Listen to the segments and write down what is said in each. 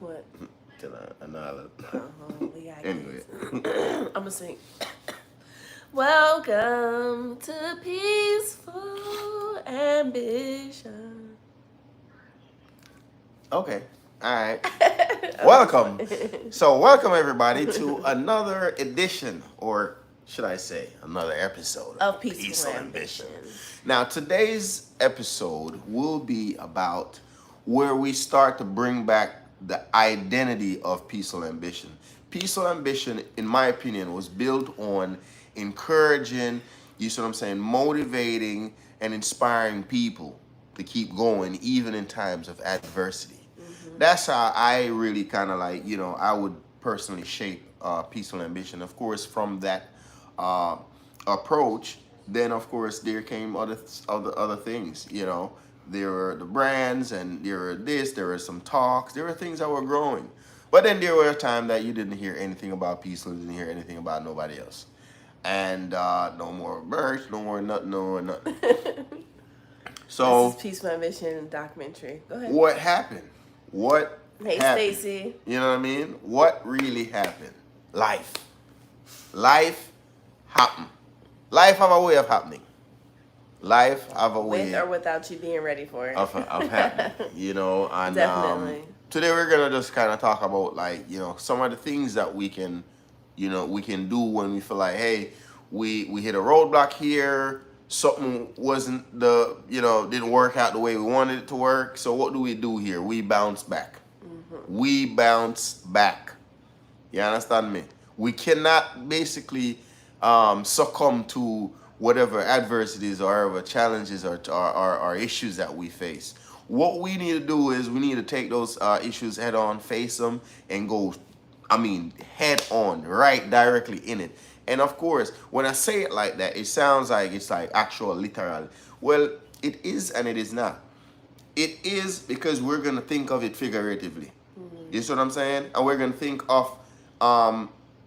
What? Another. We got Anyway. I'm gonna sing. Welcome to peaceful ambition. Okay. All right. Welcome. So, welcome everybody to another edition, or should I say, another episode Of of Peaceful Ambition. Now, today's episode will be about where we start to bring back the identity of peaceful ambition. Peaceful ambition, in my opinion, was built on encouraging, you see what I'm saying, motivating and inspiring people to keep going even in times of adversity. That's how I really kind of like, I would personally shape peaceful ambition. Of course, from that uh, approach, then of course there came other things. There were the brands, and there were this, there were some talks, there were things that were growing. But then there were a time that you didn't hear anything about peaceful, didn't hear anything about nobody else, and no more merch, no more nothing, no more nothing. So This is Peaceful Ambition documentary. Go ahead. what happened? What Hey, happened? Stacy. You know what I mean? What really happened? Life. Life happened. Life have a way of happening. Life have a way With or without you being ready for it. of happening. And Definitely. today we're gonna just kind of talk about, like, some of the things that we can do when we feel like, hey, we hit a roadblock here, something wasn't didn't work out the way we wanted it to work. So what do we do here? We bounce back. We bounce back. You understand me? We cannot basically succumb to whatever adversities or whatever challenges or issues that we face. What we need to do is we need to take those issues head on, face them, and go, head on, right directly in it. And of course, when I say it like that, it sounds like it's like actual literal. Well, it is and it is not. It is because we're going to think of it figuratively. You see what I'm saying? And we're going to think of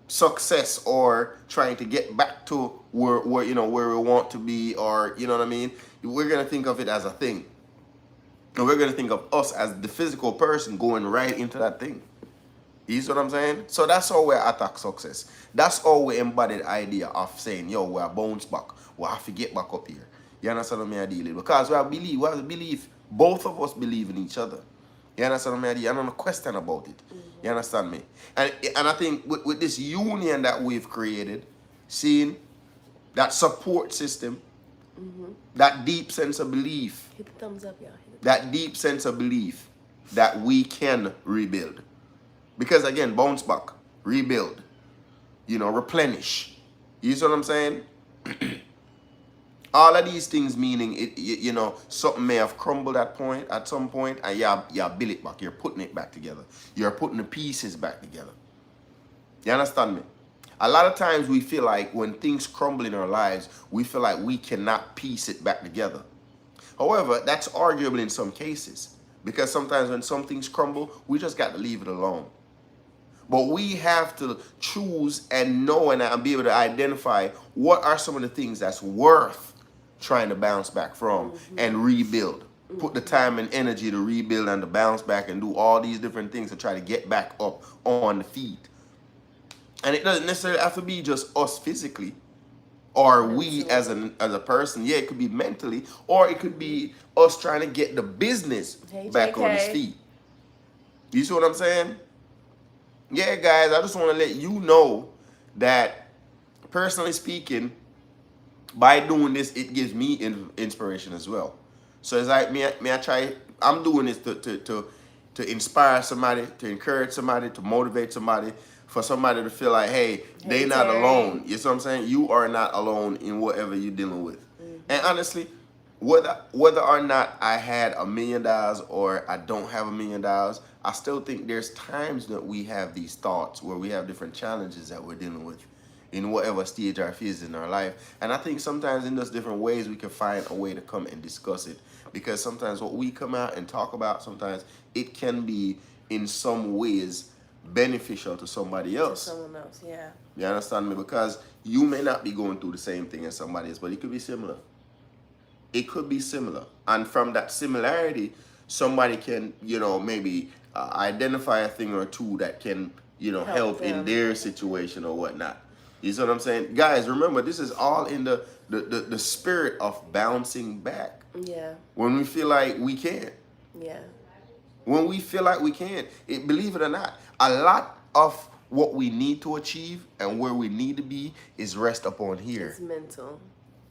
success or trying to get back to where we want to be, or you know what I mean? We're going to think of it as a thing. And we're going to think of us as the physical person going right into that thing. You see what I'm saying? So that's how we attack success. That's how we embody the idea of saying, yo, we're bounce back. We have to get back up here. You understand what I mean? Because we have belief. Both of us believe in each other. You understand what I mean? And no question about it. You understand me? And I think with this union that we've created, seeing that support system, that deep sense of belief, Hit the thumbs up, y'all. that deep sense of belief that we can rebuild. Because again, bounce back, rebuild, replenish. You see what I'm saying? All of these things meaning something may have crumbled at some point, and you build it back. You're putting it back together. You're putting the pieces back together. You understand me? A lot of times we feel like when things crumble in our lives, we feel like we cannot piece it back together. However, that's arguable in some cases, because sometimes when some things crumble, we just got to leave it alone. But we have to choose and know and be able to identify what are some of the things that's worth trying to bounce back from and rebuild. Put the time and energy to rebuild and to bounce back and do all these different things to try to get back up on the feet. And it doesn't necessarily have to be just us physically or we as a person. Yeah, it could be mentally, or it could be us trying to get the business back on its feet. You see what I'm saying? Yeah, guys, I just want to let you know that, personally speaking, by doing this, it gives me inspiration as well. So it's like I'm doing this to inspire somebody, to encourage somebody, to motivate somebody, for somebody to feel like, hey, they not alone. You see what I'm saying? You are not alone in whatever you're dealing with. And honestly, whether or not I had $1 million or I don't have $1 million, I still think there's times that we have these thoughts where we have different challenges that we're dealing with in whatever stage our phase in our life. And I think sometimes in those different ways we can find a way to come and discuss it. Because sometimes what we come out and talk about, sometimes it can be in some ways beneficial to somebody else. To someone else, yeah. You understand me? Because you may not be going through the same thing as somebody else, but it could be similar. It could be similar. And from that similarity, somebody can, maybe identify a thing or two that can, help in them. their situation or whatnot. You see what I'm saying? Guys, remember, this is all in the spirit of bouncing back. Yeah. When we feel like we can. Yeah. When we feel like we can. Believe it or not, a lot of what we need to achieve and where we need to be is rest upon here. It's mental.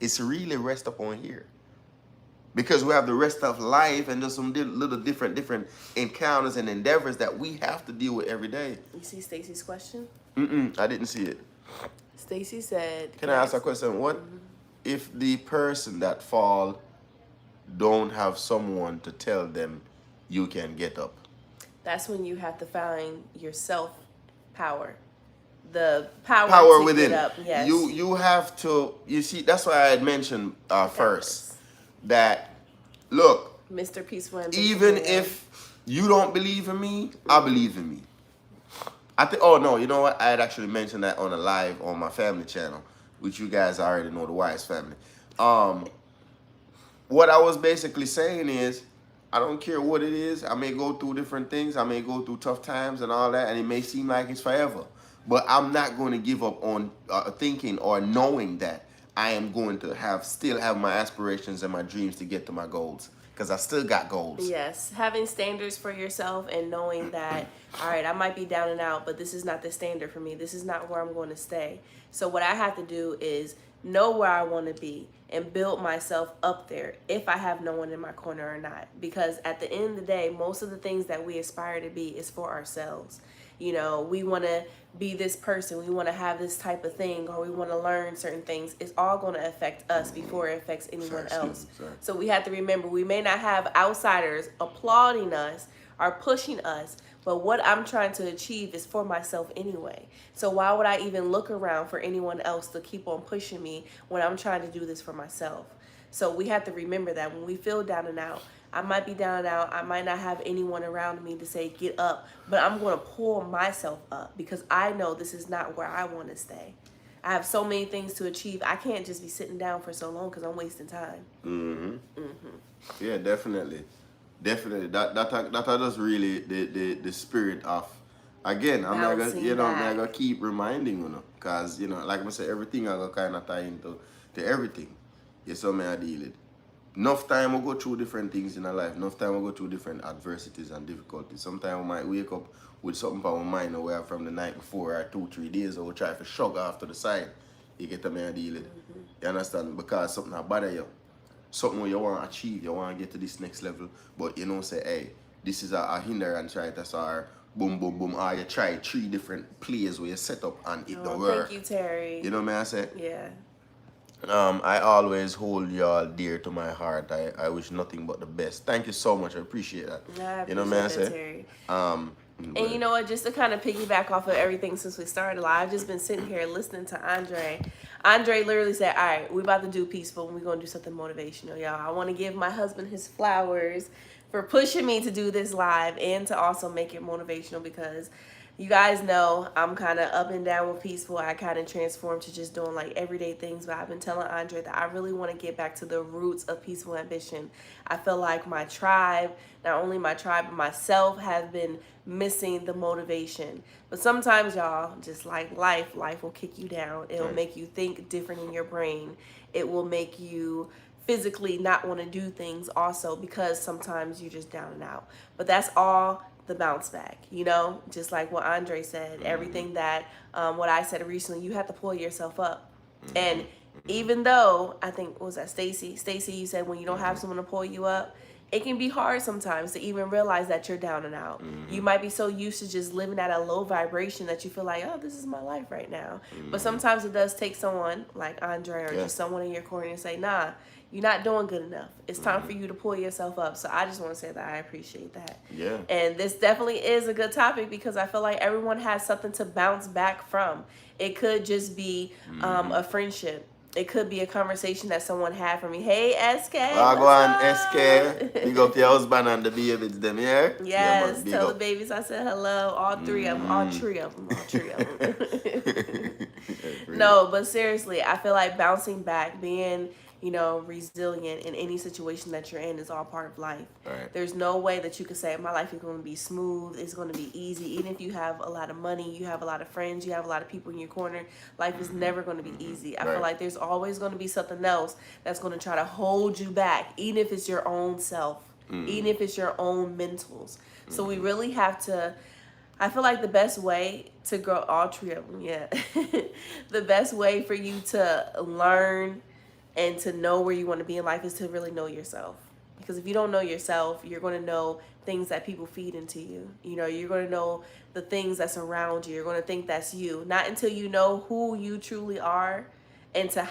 It's really rest upon here. Because we have the rest of life and there's some little different encounters and endeavors that we have to deal with every day. You see Stacy's question? I didn't see it. Stacy said... Can I ask a question? What if the person that fall don't have someone to tell them you can get up? That's when you have to find your self-power. The power to within. Get up. Yes. You have to, you see, that's why I had mentioned first that, look, Mr. Peaceful Ambition, even if you don't believe in me, I believe in me. I think, oh no, you know what? I had actually mentioned that on a live on my family channel, which you guys already know, the Wise family. What I was basically saying is, I don't care what it is. I may go through different things. I may go through tough times and all that, and it may seem like it's forever. But I'm not going to give up on thinking or knowing that I am going to still have my aspirations and my dreams to get to my goals. Because I still got goals. Yes, having standards for yourself and knowing that, all right, I might be down and out, but this is not the standard for me. This is not where I'm going to stay. So what I have to do is know where I want to be and build myself up there if I have no one in my corner or not. Because at the end of the day, most of the things that we aspire to be is for ourselves. You know, we want to be this person, we want to have this type of thing, or we want to learn certain things. It's all going to affect us before it affects anyone else. So we have to remember, we may not have outsiders applauding us or pushing us, but what I'm trying to achieve is for myself anyway. So why would I even look around for anyone else to keep on pushing me when I'm trying to do this for myself? So we have to remember that when we feel down and out, I might be down and out. I might not have anyone around me to say, get up, but I'm going to pull myself up because I know this is not where I want to stay. I have so many things to achieve. I can't just be sitting down for so long because I'm wasting time. Yeah, definitely. Definitely. That is really the spirit of, again, I'm not gonna keep reminding you, because, like I said, everything I go kind of tie into everything. Yes, so may I deal it. Enough time we go through different things in our life. Enough time we go through different adversities and difficulties. Sometimes we might wake up with something on our mind away from the night before or 2-3 days, or we try to shrug off to the side. You get to me and deal it. You understand? Because something that bother you. Something where you want to achieve, you want to get to this next level, but you say, hey, this is a hindrance, right? That's our boom, boom, boom. Or you try 3 different plays where you set up and it don't work. Thank you, Terry. You know what I say? Yeah. I always hold y'all dear to my heart. I wish nothing but the best. Thank you so much. I appreciate that. You know what I say? Terry. And you know what, just to kind of piggyback off of everything since we started, I've just been sitting here listening to Andre. Andre literally said, all right, we about to do peaceful and we're going to do something motivational, y'all. I want to give my husband his flowers for pushing me to do this live and to also make it motivational, because you guys know I'm kind of up and down with peaceful. I kind of transformed to just doing like everyday things, but I've been telling Andre that I really want to get back to the roots of peaceful ambition. I feel like my tribe, not only my tribe, but myself, have been missing the motivation. But sometimes, y'all, just like life will kick you down. It'll make you think different in your brain. It will make you physically not want to do things also, because sometimes you're just down and out. But that's all the bounce back, just like what Andre said, everything that what I said recently, you have to pull yourself up. And even though, I think, what was that, Stacy, you said when you don't have someone to pull you up, it can be hard sometimes to even realize that you're down and out. You might be so used to just living at a low vibration that you feel like, oh, this is my life right now. But sometimes it does take someone like Andre or just someone in your corner and say, nah, you're not doing good enough. It's time for you to pull yourself up. So I just want to say that I appreciate that. Yeah. And this definitely is a good topic, because I feel like everyone has something to bounce back from. It could just be a friendship. It could be a conversation that someone had for me. Hey, SK. I go on, SK. Big up your husband and the babies, them, yeah? Yes, tell the babies I said hello. All 3 of them. All 3 of them. No, but seriously, I feel like bouncing back, being, resilient in any situation that you're in. Is all part of life. Right. There's no way that you can say my life is going to be smooth, it's going to be easy. Even if you have a lot of money, you have a lot of friends, you have a lot of people in your corner, life is never going to be easy. I feel like there's always going to be something else that's going to try to hold you back, even if it's your own self, even if it's your own mentals. So we really have to, I feel like the best way to grow, all three of them, yeah. The best way for you to learn and to know where you want to be in life is to really know yourself. Because if you don't know yourself, you're going to know things that people feed into you. You're going to know the things that's around you. You're going to think that's you. Not until you know who you truly are and to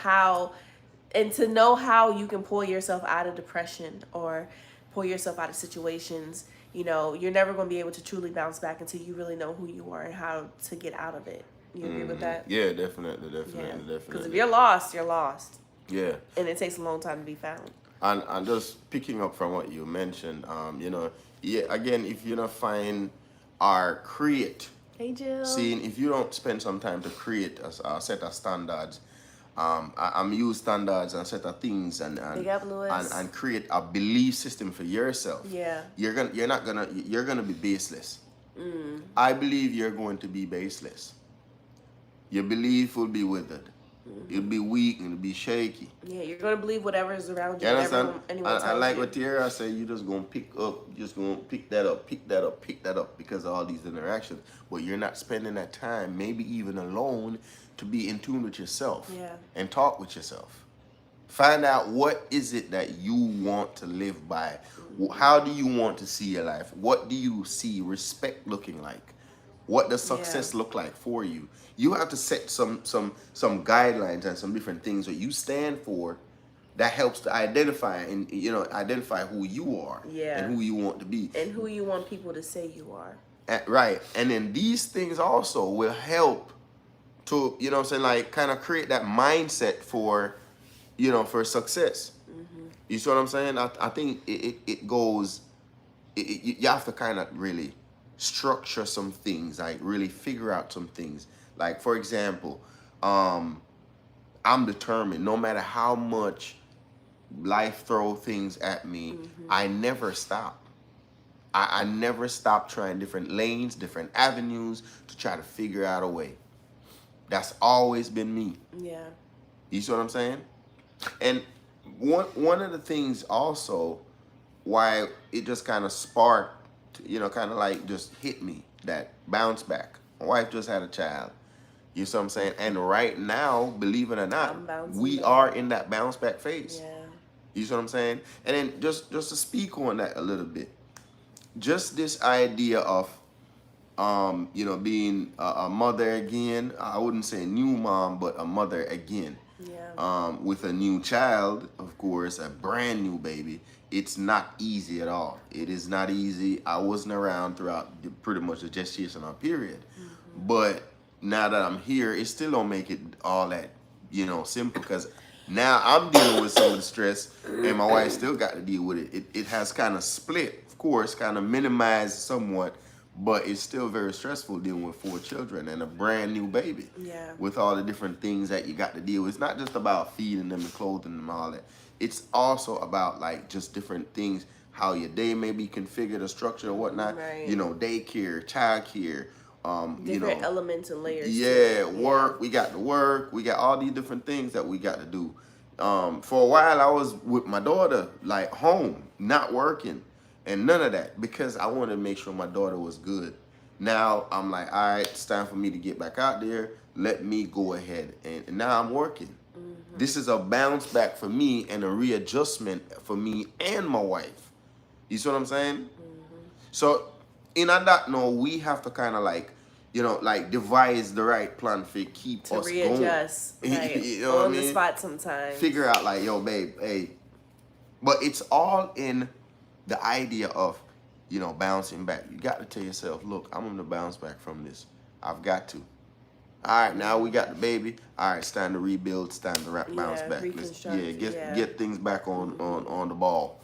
know how you can pull yourself out of depression or pull yourself out of situations. You're never going to be able to truly bounce back until you really know who you are and how to get out of it. You agree with that? Yeah, definitely. Because if you're lost, you're lost. Yeah. And it takes a long time to be found. And just picking up from what you mentioned, again, if you don't find or create, hey Jill, seeing if you don't spend some time to create a set of standards, I'm use standards and set of things and create a belief system for yourself. Yeah, you're gonna be baseless. I believe you're going to be baseless. Your belief will be withered. It'll be weak and it'll be shaky. Yeah, you're gonna believe whatever is around you. You understand? I like you. what Tiera said. You're just gonna pick that up because of all these interactions. But you're not spending that time, maybe even alone, to be in tune with yourself. Yeah. And talk with yourself. Find out what is it that you want to live by. How do you want to see your life? What do you see respect looking like? What does success look like for you? You have to set some guidelines and some different things that you stand for that helps to identify who you are and who you want to be. And who you want people to say you are. Right. And then these things also will help to, kind of create that mindset for success. You see what I'm saying? I think it goes, you have to kind of really structure some things, like really figure out some things. Like, for example, I'm determined, no matter how much life throw things at me, I never stop. I never stop trying different lanes, different avenues to try to figure out a way. That's always been me. Yeah. You see what I'm saying? And one of the things also why it just kind of sparked, kind of like just hit me, that bounce back. My wife just had a child. You see what I'm saying? And right now, believe it or not, we are in that bounce back phase. Yeah. You see what I'm saying? And then just to speak on that a little bit, just this idea of, being a mother again. I wouldn't say a new mom, but a mother again. Yeah. With a new child, of course, a brand new baby. It's not easy at all. It is not easy. I wasn't around throughout pretty much the gestational period. But now that I'm here, it still don't make it all that, simple, because now I'm dealing with some of the stress and my wife still got to deal with it. It has kind of split, of course, kind of minimized somewhat, but it's still very stressful dealing with 4 children and a brand new baby. Yeah. With all the different things that you got to deal with. It's not just about feeding them and clothing them and all that. It's also about like just different things, how your day may be configured or structured or whatnot. Right. Daycare, childcare, different elements and layers. Yeah, work. We got to work. We got all these different things that we got to do. For a while, I was with my daughter, like home, not working, and none of that, because I wanted to make sure my daughter was good. Now I'm like, all right, it's time for me to get back out there. Let me go ahead, and now I'm working. This is a bounce back for me and a readjustment for me and my wife. You see what I'm saying? So in that, we have to kind of like, devise the right plan for keep to us readjust, going. right? You know what I mean? The spot sometimes. Figure out like, yo, babe, hey. But it's all in the idea of, bouncing back. You got to tell yourself, look, I'm going to bounce back from this. I've got to. All right, now we got the baby. All right, it's time to rebuild. It's time to bounce back. Get things back on the ball.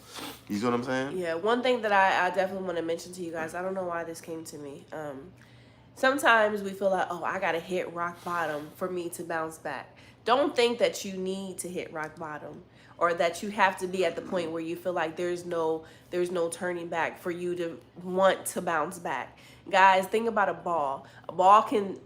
You see what I'm saying? Yeah, one thing that I definitely want to mention to you guys, I don't know why this came to me. Sometimes we feel like, oh, I got to hit rock bottom for me to bounce back. Don't think that you need to hit rock bottom or that you have to be at the point where you feel like there's no turning back for you to want to bounce back. Guys, think about a ball. A ball can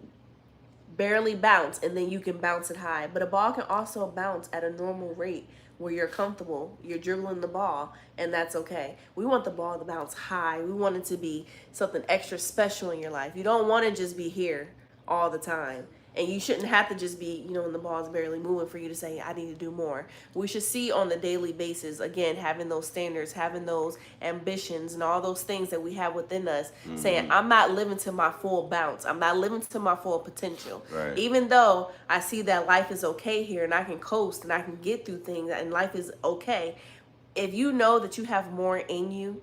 barely bounce and then you can bounce it high, but a ball can also bounce at a normal rate where you're comfortable, you're dribbling the ball, and that's okay. We want the ball to bounce high. We want it to be something extra special in your life. You don't want to just be here all the time. And you shouldn't have to just be, when the ball's barely moving for you to say, I need to do more. We should see on the daily basis, again, having those standards, having those ambitions and all those things that we have within us, saying, I'm not living to my full bounce. I'm not living to my full potential. Right. Even though I see that life is okay here and I can coast and I can get through things and life is okay, if you know that you have more in you,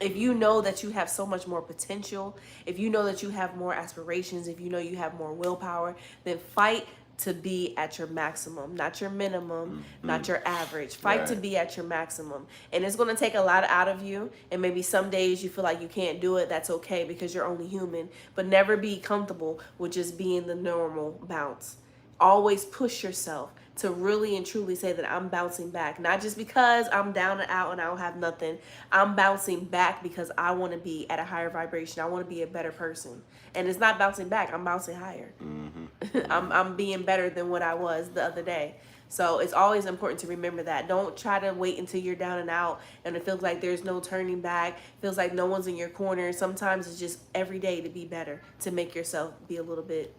if you know that you have so much more potential, if you know that you have more aspirations, if you know you have more willpower, then fight to be at your maximum, not your minimum, not your average. Fight to be at your maximum. And it's going to take a lot out of you. And maybe some days you feel like you can't do it. That's okay because you're only human. But never be comfortable with just being the normal bounce. Always push yourself to really and truly say that I'm bouncing back. Not just because I'm down and out and I don't have nothing. I'm bouncing back because I want to be at a higher vibration. I want to be a better person. And it's not bouncing back. I'm bouncing higher. I'm being better than what I was the other day. So it's always important to remember that. Don't try to wait until you're down and out and it feels like there's no turning back. Feels like no one's in your corner. Sometimes it's just every day to be better, to make yourself be a little bit,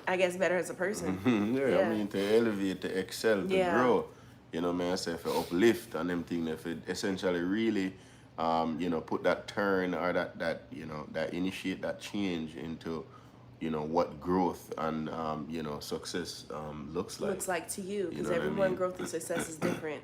I guess, better as a person. I mean, to elevate, to excel, to grow. Man, I say for uplift and them things, if it essentially really, put that turn or that initiate that change into, what growth and, success looks like. Looks like to you, because everyone growth and success is different.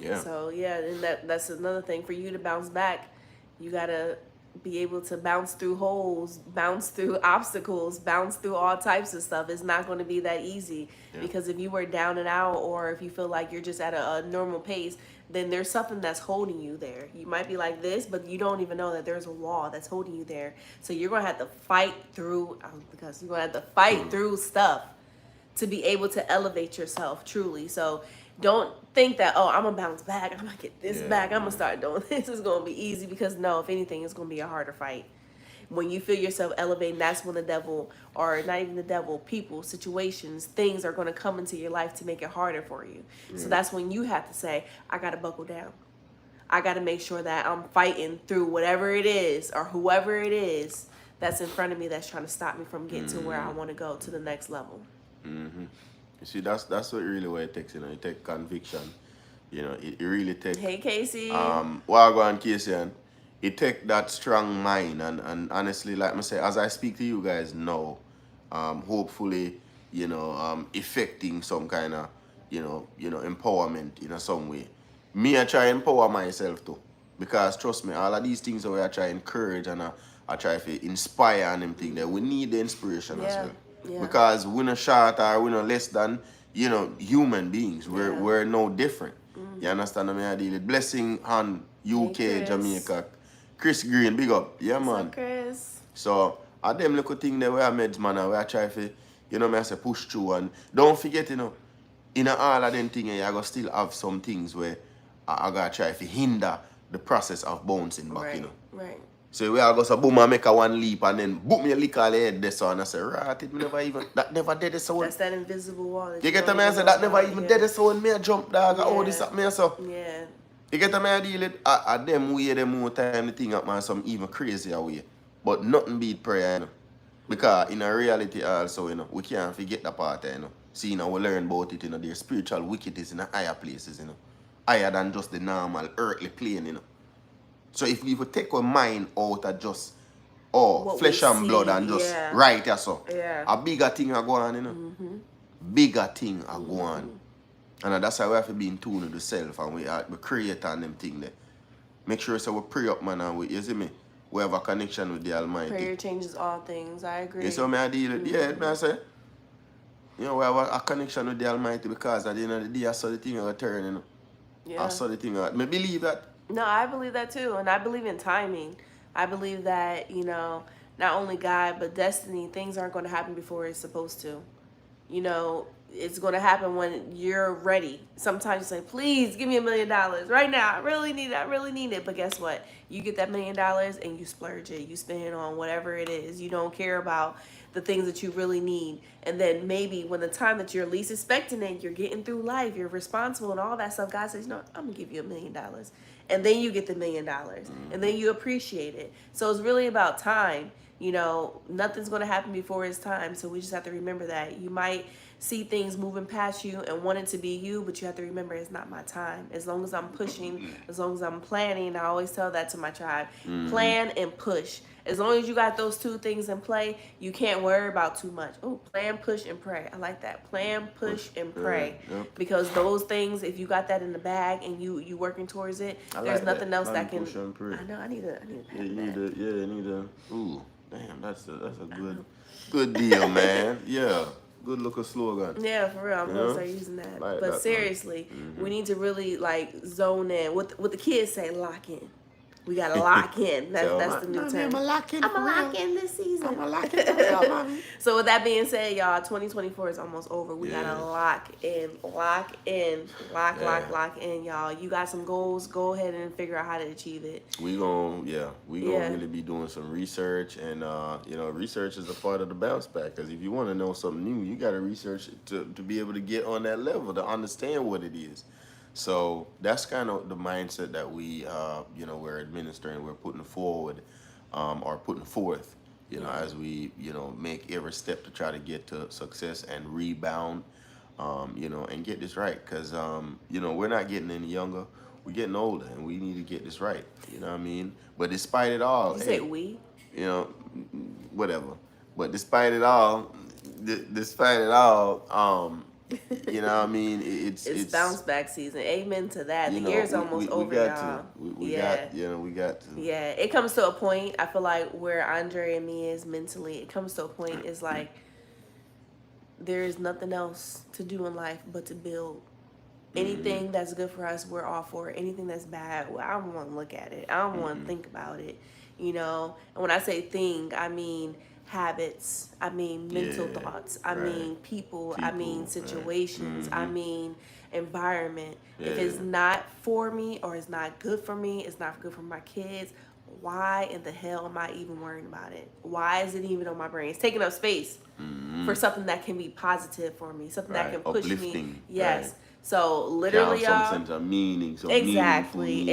Yeah. So, and that's another thing. For you to bounce back, you got to be able to bounce through holes, bounce through obstacles, bounce through all types of stuff. It's not going to be that easy because if you were down and out or if you feel like you're just at a normal pace, then there's something that's holding you there. You might be like this, but you don't even know that there's a wall that's holding you there. So you're going to have to fight through, because you're going to have to fight through stuff to be able to elevate yourself truly. So don't think that, I'm going to bounce back. I'm going to get this back. I'm going to start doing this. It's going to be easy because, no, if anything, it's going to be a harder fight. When you feel yourself elevating, that's when the devil, or not even the devil, people, situations, things are going to come into your life to make it harder for you. So that's when you have to say, I got to buckle down. I got to make sure that I'm fighting through whatever it is or whoever it is that's in front of me that's trying to stop me from getting to where I want to go, to the next level. You see, that's what really what it takes, it takes conviction. It really takes... Hey, Casey. Wagwan, Casey, and it takes that strong mind, and honestly, like I say, as I speak to you guys now, hopefully, affecting some kind of, empowerment in some way. Me, I try to empower myself too, because trust me, all of these things that I try to encourage and I try to inspire and them things, that we need the inspiration as well. Yeah. Because we're not short or we're not less than, human beings. We're no different. You understand what I mean? Blessing on UK, hey, Jamaica. Chris Green, big up. Yeah, man. What's up, Chris? So, at them little thing that we are meds, man, and we are trying to, I say push through. And don't forget, in all of them things, I go still have some things where I got to try to hinder the process of bouncing back, Right. So we all go so boom and make a one leap and then boom, you lick all the head there, so and I say, right, it never even, that never did the sound. That's that invisible wall. You get the man say that never even did the sound, me a jump dog, all this up me so. Yeah. You get the man deal it, at them way, them more time, the thing up man, some even crazier way. But nothing beat prayer, Because in a reality also, we can't forget that part, See, we learn about it, there's spiritual wickedness in the higher places, Higher than just the normal earthly plane, So if we would take our mind out of just flesh and blood and just right a bigger thing are going on, Bigger thing are going on. And that's why we have to be in tune with the self and we create and them thing there. Make sure so we pray up, man, and you see me? We have a connection with the Almighty. Prayer changes all things, I agree. You see what I deal with? Yeah, I say. We have a connection with the Almighty because at the end of the day I saw the thing are turn, I saw the thing out. I believe that. No, I believe that too. And I believe in timing. I believe that, not only God, but destiny, things aren't going to happen before it's supposed to. You know, it's going to happen when you're ready. Sometimes you say, please give me $1 million right now. I really need it. But guess what? You get that $1 million and you splurge it. You spend it on whatever it is. You don't care about the things that you really need. And then maybe when the time that you're least expecting it, you're getting through life, you're responsible and all that stuff, God says, no, I'm going to give you $1 million. And then you get the $1 million. And then you appreciate it. So it's really about time. You know, nothing's going to happen before it's time. So we just have to remember that. You might see things moving past you and want it to be you, but you have to remember it's not my time. As long as I'm pushing, as long as I'm planning, I always tell that to my tribe. Plan and push. As long as you got those two things in play, you can't worry about too much. Oh, plan, push, and pray. I like that. Plan, push, and pray. Yep. Because those things, if you got that in the bag and you working towards it, there's nothing else that can. I know. I need to. You need a. Ooh, damn. That's a good deal, man. Yeah. Good looking slogan. Yeah, for real. I'm gonna start using that. Like but that, seriously, we need to really like zone in. What the kids say, lock in. We gotta lock in. That's the new term. I'm a lock in this season. I'm a lock in. So with that being said, y'all, 2024 is almost over. We gotta lock in, lock in, lock in, y'all. You got some goals? Go ahead and figure out how to achieve it. We gonna really be doing some research, and research is a part of the bounce back. Because if you want to know something new, you gotta research it to be able to get on that level to understand what it is. So that's kind of the mindset that we, we're administering, we're putting forward, or putting forth, as we, make every step to try to get to success and rebound, and get this right. Because, we're not getting any younger, we're getting older, and we need to get this right. You know what I mean? But despite it all, you say we? Whatever. But despite it all, you know what I mean? It's bounce back season. Amen to that. The year's almost over, y'all. We got to. Yeah, it comes to a point, I feel like, where Andre and me is mentally, it comes to a point, it's like, there is nothing else to do in life but to build. Anything that's good for us, we're all for it. Anything that's bad, well, I don't want to look at it. I don't want to think about it, And when I say thing, I mean habits, I mean mental thoughts, I mean people, I mean situations, I mean environment. If it's not for me or it's not good for me, it's not good for my kids, why in the hell am I even worrying about it? Why is it even on my brain? It's taking up space for something that can be positive for me, something that can push me. Yes. Right. So literally, y'all. Some sense of meaning. So exactly.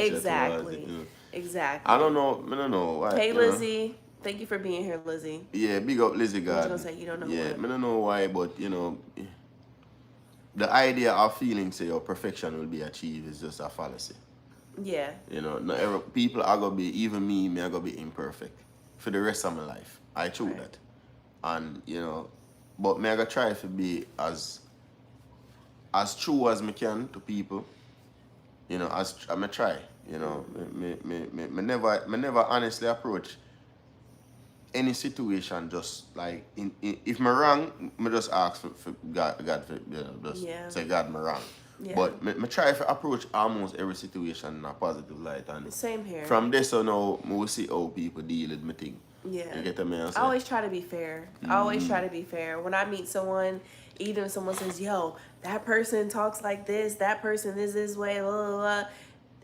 I don't know why. Hey, Lizzie. Thank you for being here, Lizzie. Yeah, big up Lizzie, God. What you gonna say? You don't know why. I don't know why, but the idea of feeling say your perfection will be achieved is just a fallacy. Yeah. Not people are gonna be, even me are gonna be imperfect for the rest of my life. I choose that. And but me I gonna try to be as true as me can to people. As I'm gonna try. Me never honestly approach any situation just like if me wrong, me just ask for God say God me wrong. Yeah. But me try to approach almost every situation in a positive light, and same here. From this on now, we will see how people deal with me thing. Yeah. You get what I mean? I always try to be fair. I always try to be fair. When I meet someone, even if someone says, "Yo, that person talks like this, that person is this way," blah, blah, blah.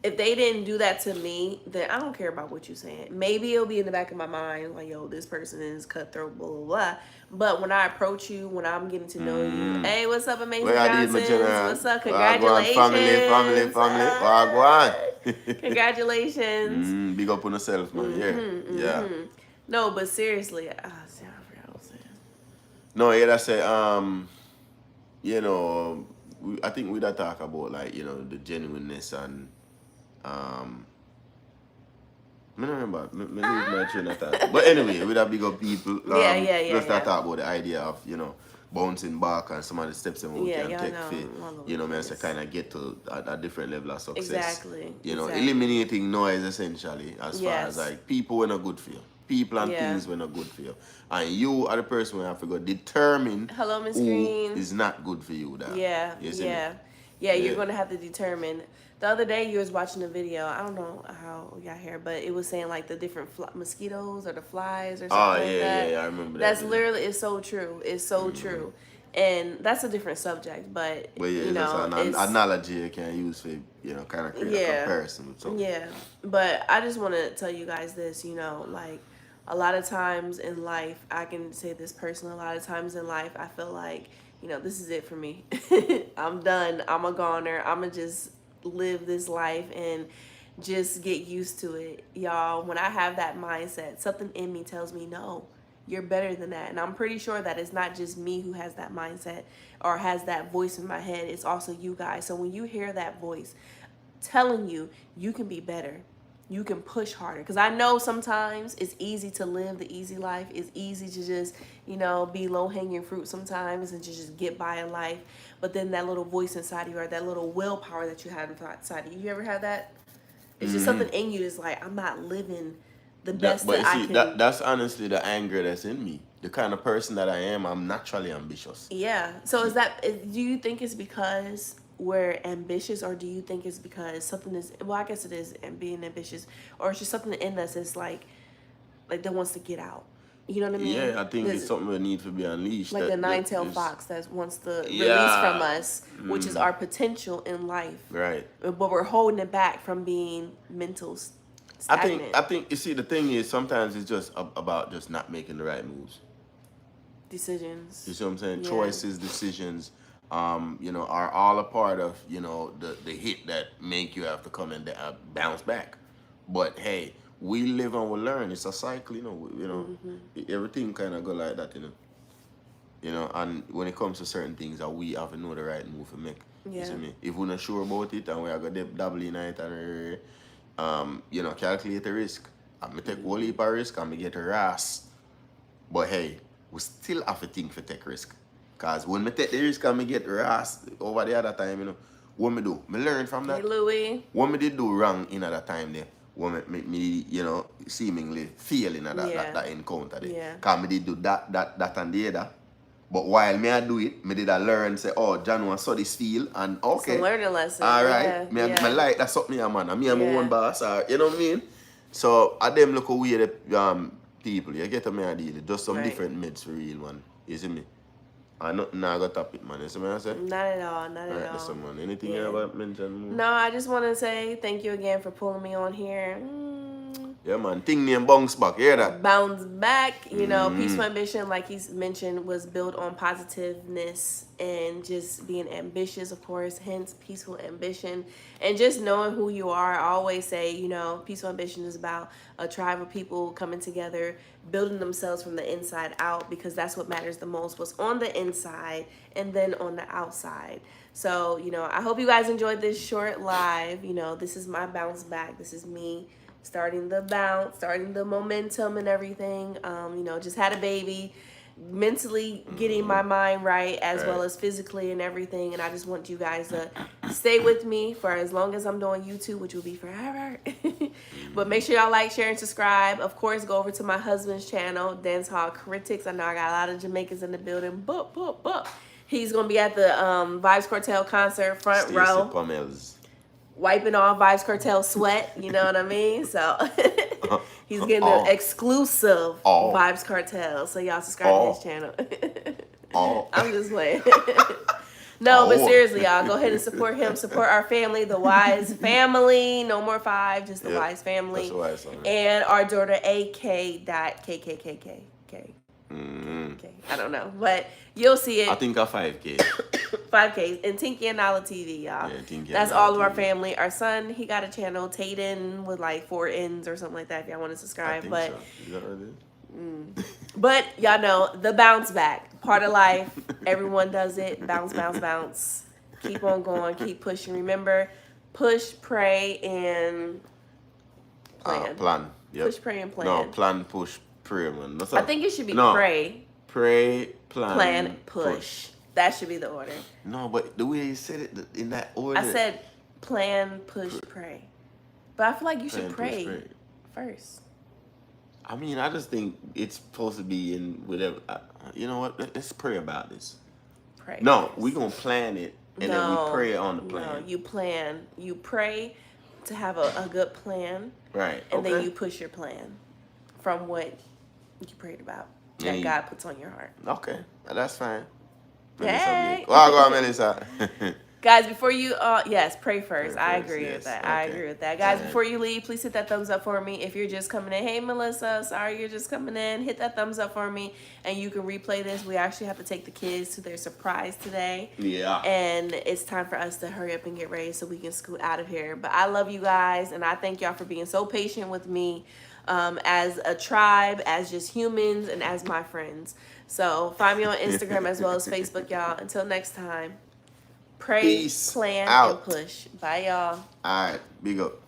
If they didn't do that to me, then I don't care about what you're saying. Maybe it'll be in the back of my mind, like, yo, this person is cutthroat, blah, blah, blah. But when I approach you, when I'm getting to know you, hey, what's up, Amazing Johnsons? What's up? Congratulations. Family. Congratulations. Big up on yourself, man. Yeah. No, but seriously, I forgot what I was saying. No, that's it. I think we don't talk about the genuineness and I don't remember. My train of thought. But anyway, with that big up people, let's not talk about the idea of bouncing back and some of the steps that we can take to kind of get to a different level of success. Exactly. Eliminating noise essentially, as far as like people were not good for you. People and things were not good for you. And you are the person who have to go determine who is not good for you. You're going to have to determine. The other day you was watching a video. I don't know how we got here, but it was saying like the different mosquitoes or the flies or something like that. I remember that. That's literally, it's so true. It's so true. And that's a different subject, but yeah, you know, that's an it's analogy you can use for, you know, kind of create a comparison with something. yeah. But I just want to tell you guys this, you know, like a lot of times in life, I can say this personally, a lot of times in life, I feel like, you know, this is it for me. I'm done. I'm a goner. I'm going to just live this life and just get used to it. Y'all, when I have that mindset, something in me tells me, no, you're better than that. And I'm pretty sure that it's not just me who has that mindset or has that voice in my head. It's also you guys. So when you hear that voice telling you, you can be better, you can push harder. Because I know sometimes it's easy to live the easy life. It's easy to just, you know, be low-hanging fruit sometimes and to just get by in life. But then that little voice inside you, or that little willpower that you have inside you ever have that? It's just something in you that's like, I'm not living the best but that I can. that's honestly the anger that's in me. The kind of person that I am, I'm naturally ambitious. Yeah. So do you think it's because we're ambitious, or do you think it's because something is, well, I guess it is being ambitious, or it's just something in us that's like that wants to get out. You know what I mean? Yeah, I think it's something that needs to be unleashed. Like a nine-tailed fox that wants to release from us, which is our potential in life. Right. But we're holding it back from being mental stagnant. I think you see, the thing is, sometimes it's just about just not making the right moves. Decisions. You see what I'm saying? Yeah. Choices, decisions, you know, are all a part of, you know, the hit that make you have to come and bounce back. But hey, we live and we learn. It's a cycle, you know. Everything kind of go like that, you know. You know, and when it comes to certain things, we have to know the right move to make. Yeah. You see me? If we're not sure about it and we are going to dabble in it and, you know, calculate the risk. I may take a whole heap of risk and I get harassed. But hey, we still have to think for take risk. Because when I take the risk and I get harassed over the other time, you know, what me do? Me learn from that. Hey, Louis. What me did do wrong in other time there, what me you know, seemingly fail in that encounter there. Yeah. Because me did do that and the other. But while me I do it, me did I learn, say, oh, John was so this feel, and okay. It's a learning lesson. All right. Me like that's something, man. And me and my own boss, you know what I mean? So, I them look away the people, you get me a deal. Just some different meds for real, man. You see me? And nothing I got top it, man. You see what I say? Not at all. Not at all. Someone. Anything you ever mention? No, I just want to say thank you again for pulling me on here. Yeah, man. Thing name bounce back. Hear that? Bounce back. You know, Peaceful Ambition, like he's mentioned, was built on positiveness and just being ambitious, of course, hence Peaceful Ambition. And just knowing who you are. I always say, you know, Peaceful Ambition is about a tribe of people coming together, building themselves from the inside out, because that's what matters the most, what's on the inside and then on the outside. So, you know, I hope you guys enjoyed this short live. You know, this is my bounce back. This is me starting the bounce, starting the momentum and everything. You know, just had a baby, mentally getting my mind right as well as physically and everything. And I just want you guys to stay with me for as long as I'm doing YouTube, which will be forever. But make sure y'all like, share, and subscribe. Of course, go over to my husband's channel, Dancehall Critics. I know I got a lot of Jamaicans in the building. He's going to be at the Vibes Cartel concert, front row. Wiping off Vibes Cartel sweat, you know what I mean? So he's getting the exclusive Vibes Cartel. So y'all subscribe to his channel. I'm just playing. No, but seriously, y'all, go ahead and support him. Support our family, the Wise family. No more 5, just the Wise family. And our daughter, AK.KKKK. Okay, I don't know, but you'll see it. I think 5K. 5Ks. And Tinky and Nala TV, y'all. Yeah, Tinky. That's all of our family. Our son, he got a channel, Tayden, with like 4 N's or something like that. If y'all want to subscribe, so. Is that what it is? But y'all know the bounce back, part of life. Everyone does it. Bounce, bounce, bounce. Keep on going. Keep pushing. Remember, push, pray, and plan. Plan. Yep. Push, pray, and plan. No, plan, push, pray, man. I think it should be pray. Pray, plan, push. That should be the order. No, but the way you said it in that order. I said plan, push, pray. But I feel like you should pray first. I mean, I just think it's supposed to be in whatever. You know what? Let's pray about this. Pray. No, we're going to plan it, and then we pray on the plan. No, you plan. You pray to have a good plan. Right. And then you push your plan from what you prayed about that God puts on your heart. Okay. That's fine. Hey. Well, go on, Melissa. Guys, before you, yes, pray first. Pray I first, agree yes. with that. Okay. I agree with that. Guys, Alright. before you leave, please hit that thumbs up for me. If you're just coming in, hey, Melissa, sorry you're just coming in. Hit that thumbs up for me, and you can replay this. We actually have to take the kids to their surprise today. Yeah. And it's time for us to hurry up and get ready so we can scoot out of here. But I love you guys, and I thank y'all for being so patient with me as a tribe, as just humans, and as my friends. So find me on Instagram as well as Facebook, y'all. Until next time. Pray, Peace plan, out. and push. Bye, y'all. All right. Big up.